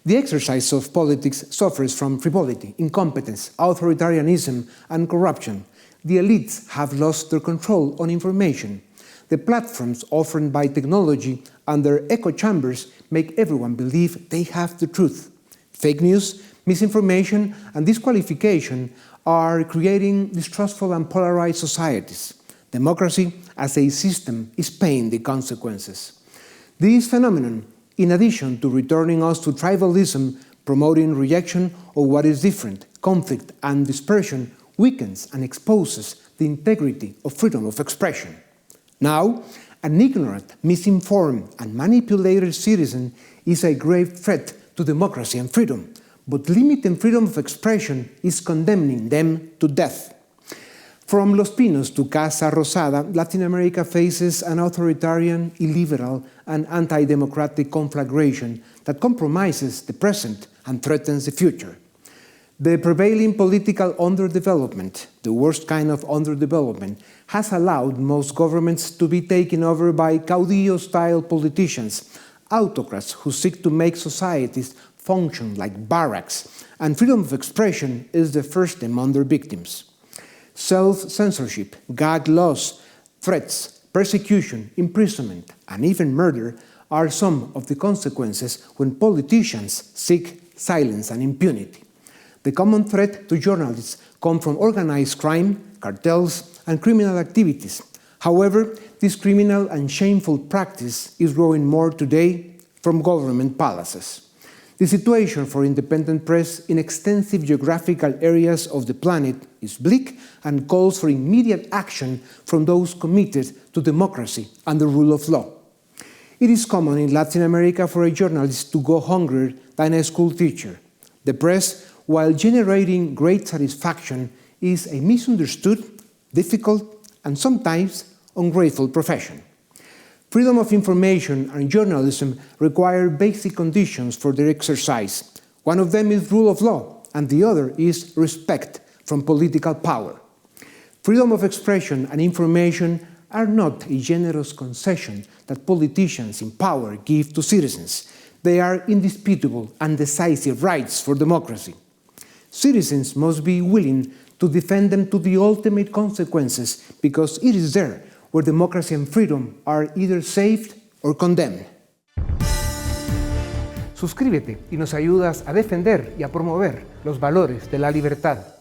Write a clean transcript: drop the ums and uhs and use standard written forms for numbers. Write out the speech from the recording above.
The exercise of politics suffers from frivolity, incompetence, authoritarianism, and corruption. The elites have lost their control on information. The platforms offered by technology and their echo chambers make everyone believe they have the truth. Fake news, misinformation, and disqualification are creating distrustful and polarized societies. Democracy as a system is paying the consequences. This phenomenon, in addition to returning us to tribalism, promoting rejection of what is different, conflict and dispersion, weakens and exposes the integrity of freedom of expression. Now, an ignorant, misinformed, and manipulated citizen is a grave threat to democracy and freedom, but limiting freedom of expression is condemning them to death. From Los Pinos to Casa Rosada, Latin America faces an authoritarian, illiberal, and anti-democratic conflagration that compromises the present and threatens the future. The prevailing political underdevelopment, the worst kind of underdevelopment, has allowed most governments to be taken over by caudillo-style politicians, autocrats who seek to make societies function like barracks, and freedom of expression is the first among their victims. Self-censorship, gag laws, threats, persecution, imprisonment, and even murder are some of the consequences when politicians seek silence and impunity. The common threat to journalists comes from organized crime, cartels, and criminal activities. However, this criminal and shameful practice is growing more today from government palaces. The situation for independent press in extensive geographical areas of the planet is bleak and calls for immediate action from those committed to democracy and the rule of law. It is common in Latin America for a journalist to go hungrier than a school teacher. The press, while generating great satisfaction, is a misunderstood, difficult, and sometimes ungrateful profession. Freedom of information and journalism require basic conditions for their exercise. One of them is rule of law, and the other is respect from political power. Freedom of expression and information are not a generous concession that politicians in power give to citizens. They are indisputable and decisive rights for democracy. Citizens must be willing to defend them to the ultimate consequences because it is there where democracy and freedom are either saved or condemned. Suscríbete y nos ayudas a defender y a promover los valores de la libertad.